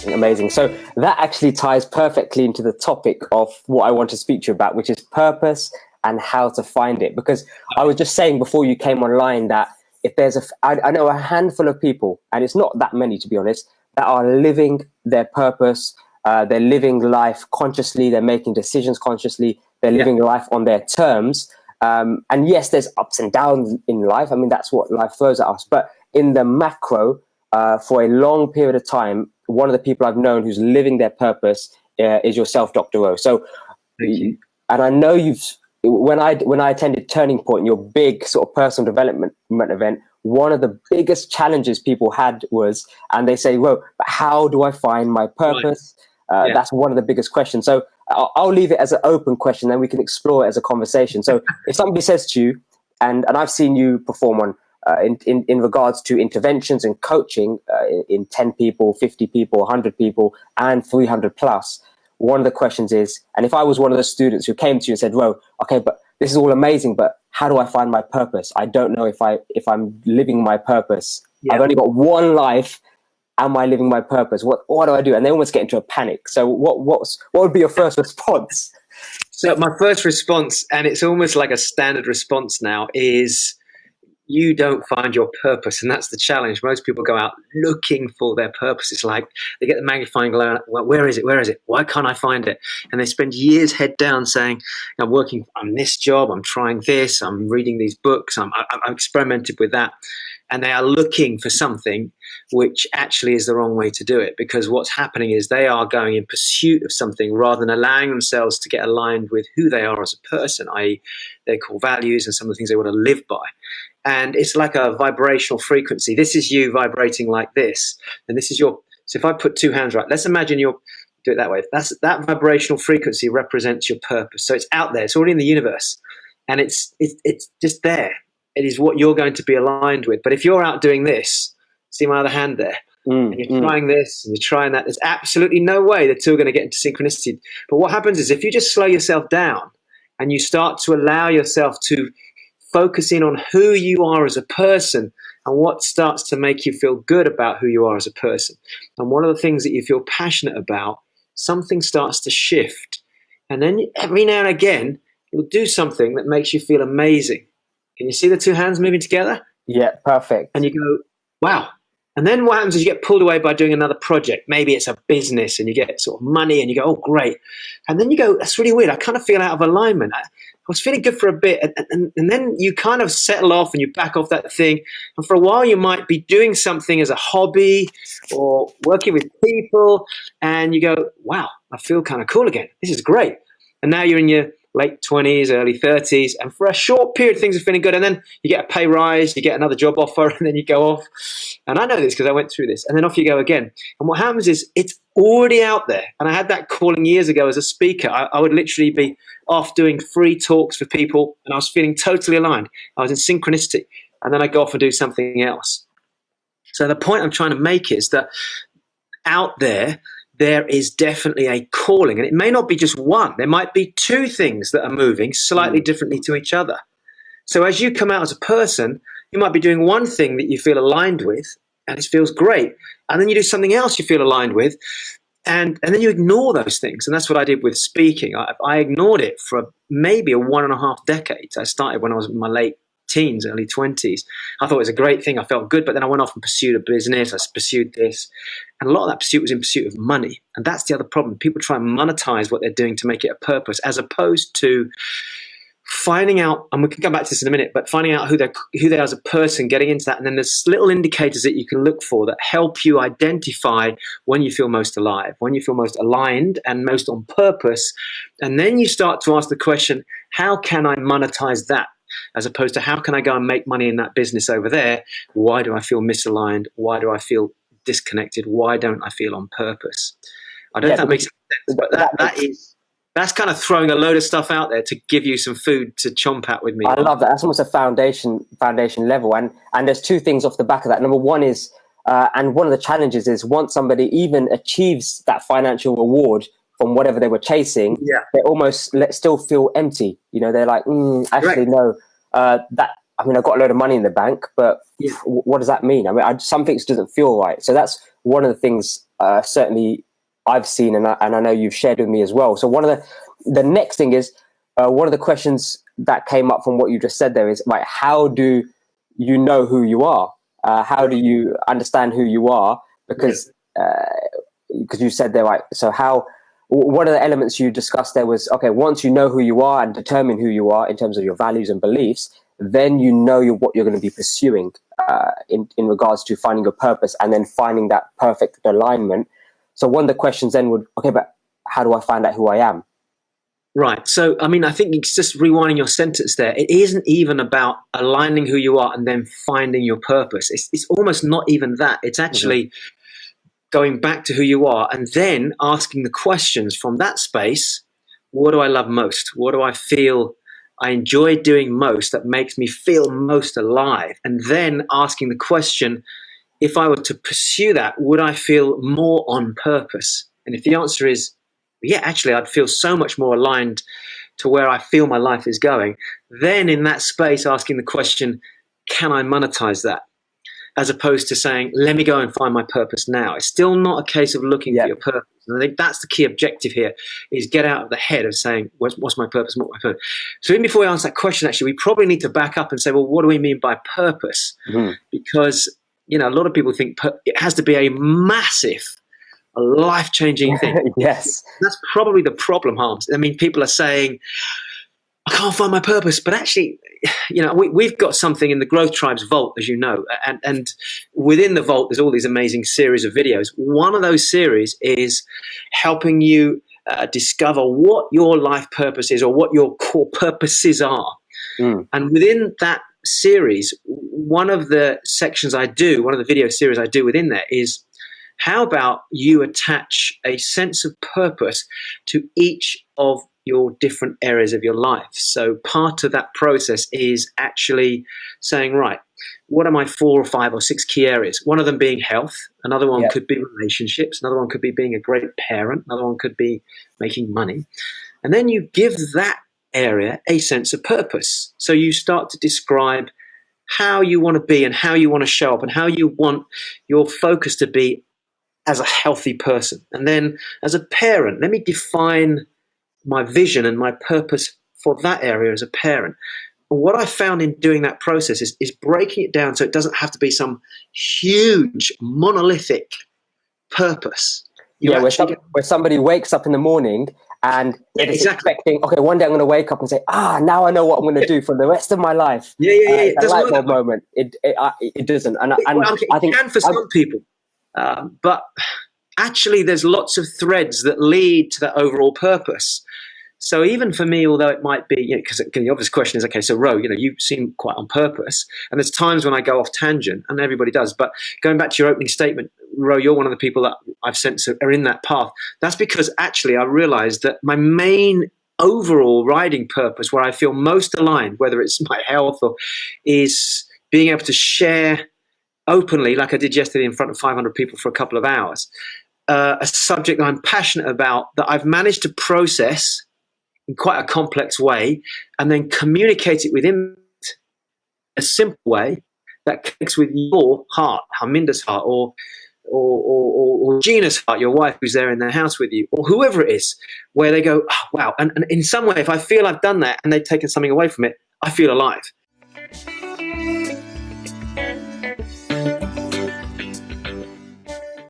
Amazing. So that actually ties perfectly into the topic of what I want to speak to you about, which is purpose and how to find it. Because I was just saying before you came online that if I know a handful of people, and it's not that many to be honest, that are living their purpose. They're living life consciously. They're making decisions consciously. They're living life on their terms. And yes, there's ups and downs in life. I mean, that's what life throws at us. But in the macro, for a long period of time, one of the people I've known who's living their purpose is yourself, Dr. O. So, thank you. And I know when I attended Turning Point, your big sort of personal development event, one of the biggest challenges people had was, and they say, well, how do I find my purpose? Right. That's one of the biggest questions. So I'll leave it as an open question, then we can explore it as a conversation. So if somebody says to you, and I've seen you perform on in regards to interventions and coaching in 10 people, 50 people, 100 people, and 300 plus, one of the questions is, and if I was one of the students who came to you and said, well, okay, but this is all amazing, but how do I find my purpose? I don't know if I'm living my purpose. Yeah. I've only got one life. Am I living my purpose? What do I do? And they almost get into a panic. So what would be your first response? So my first response, and it's almost like a standard response now, is you don't find your purpose. And that's the challenge. Most people go out looking for their purpose. It's like they get the magnifying glass. Well, where is it? Where is it? Why can't I find it? And they spend years head down saying, I'm working on this job. I'm trying this. I'm reading these books. I've experimented with that. And they are looking for something which actually is the wrong way to do it, because what's happening is they are going in pursuit of something rather than allowing themselves to get aligned with who they are as a person, i.e. their core values and some of the things they want to live by. And it's like a vibrational frequency. This is you vibrating like this. And this is so if I put two hands right, let's imagine do it that way. That vibrational frequency represents your purpose. So it's out there. It's already in the universe. And it's just there. It is what you're going to be aligned with. But if you're out doing this, see my other hand there, and you're trying this and you're trying that, there's absolutely no way the two are going to get into synchronicity. But what happens is if you just slow yourself down and you start to allow yourself to focus in on who you are as a person and what starts to make you feel good about who you are as a person, and one of the things that you feel passionate about, something starts to shift. And then every now and again, you'll do something that makes you feel amazing. Can you see the two hands moving together? Yeah, perfect. And you go, wow. And then what happens is you get pulled away by doing another project. Maybe it's a business and you get sort of money and you go, oh, great. And then you go, that's really weird. I kind of feel out of alignment. I was feeling good for a bit. And then you kind of settle off and you back off that thing. And for a while, you might be doing something as a hobby or working with people. And you go, wow, I feel kind of cool again. This is great. And now you're in your late 20s, early 30s, and for a short period, things are feeling good. And then you get a pay rise, you get another job offer, and then you go off. And I know this because I went through this. And then off you go again. And what happens is it's already out there. And I had that calling years ago as a speaker. I would literally be off doing free talks for people, and I was feeling totally aligned. I was in synchronicity. And then I go off and do something else. So the point I'm trying to make is that out there is definitely a calling, and it may not be just one. There might be two things that are moving slightly differently to each other. So as you come out as a person, you might be doing one thing that you feel aligned with, and it feels great. And then you do something else you feel aligned with, and then you ignore those things. And that's what I did with speaking. I ignored it for maybe 1.5 decades. I started when I was in my late teens, early 20s. I thought it was a great thing. I felt good, but then I went off and pursued a business. I pursued this. And a lot of that pursuit was in pursuit of money. And that's the other problem. People try and monetize what they're doing to make it a purpose, as opposed to finding out, and we can come back to this in a minute, but finding out who they are as a person, getting into that. And then there's little indicators that you can look for that help you identify when you feel most alive, when you feel most aligned and most on purpose. And then you start to ask the question, how can I monetize that? As opposed to how can I go and make money in that business over there? Why do I feel misaligned? Why do I feel disconnected? Why don't I feel on purpose? I don't know if that makes sense, but that's kind of throwing a load of stuff out there to give you some food to chomp at with me. I love that. That's almost a foundation level. And there's two things off the back of that. Number one is, and one of the challenges is once somebody even achieves that financial reward from whatever they were chasing, they almost still feel empty. You know, they're like, actually, no, that I mean, I've got a load of money in the bank, but Yeah. what does that mean? I mean, some things doesn't feel right. So that's one of the things certainly I've seen, and I know you've shared with me as well. So one of the next thing is, one of the questions that came up from what you just said there is, like, how do you know who you are? How do you understand who you are? Because you said there, right? So one of the elements you discussed there was, okay, once you know who you are and determine who you are in terms of your values and beliefs, then you know what you're going to be pursuing in regards to finding your purpose and then finding that perfect alignment. So one of the questions then would, okay, but how do I find out who I am? Right. So, I mean, I think it's just rewinding your sentence there. It isn't even about aligning who you are and then finding your purpose. It's almost not even that. It's actually going back to who you are and then asking the questions from that space. What do I love most? What do I feel I enjoy doing most that makes me feel most alive? And then asking the question, if I were to pursue that, would I feel more on purpose? And if the answer is, yeah, actually, I'd feel so much more aligned to where I feel my life is going. Then in that space, asking the question, can I monetize that? As opposed to saying, let me go and find my purpose now. It's still not a case of looking for your purpose. And I think that's the key objective here, is get out of the head of saying, what's my purpose? What's my purpose? So even before we answer that question, actually, we probably need to back up and say, well, what do we mean by purpose? Because, you know, a lot of people think it has to be a massive, a life-changing thing. Yes. That's probably the problem, Harms. I mean, people are saying, I can't find my purpose, but actually, you know, we've got something in the Growth Tribe's vault, as you know, and within the vault, there's all these amazing series of videos. One of those series is helping you discover what your life purpose is or what your core purposes are. And within that series, one of the sections I do, one of the video series I do within there is, how about you attach a sense of purpose to each of your different areas of your life? So part of that process is actually saying, right, what are my 4 or 5 or 6 key areas? One of them being health. Another one could be relationships. Another one could be being a great parent. Another one could be making money. And then you give that area a sense of purpose. So you start to describe how you want to be and how you want to show up and how you want your focus to be as a healthy person. And then as a parent, let me define my vision and my purpose for that area as a parent. And what I found in doing that process is breaking it down so it doesn't have to be some huge monolithic purpose. Where somebody wakes up in the morning and is expecting, okay, one day I'm going to wake up and say, now I know what I'm going to do for the rest of my life. It a light bulb moment. It doesn't. And I think it can for some people. But actually, there's lots of threads that lead to that overall purpose. So even for me, although it might be, because the obvious question is, okay, so Ro, you seem quite on purpose. And there's times when I go off tangent, and everybody does. But going back to your opening statement, Ro, you're one of the people that I've sensed are in that path. That's because actually I realized that my main overall riding purpose, where I feel most aligned, whether it's my health or is being able to share openly, like I did yesterday in front of 500 people for a couple of hours, a subject that I'm passionate about, that I've managed to process in quite a complex way and then communicate it within a simple way that connects with your heart, Harminder's heart, or Gina's heart, your wife who's there in the house with you, or whoever it is, where they go, oh, wow. And in some way, if I feel I've done that and they've taken something away from it, I feel alive.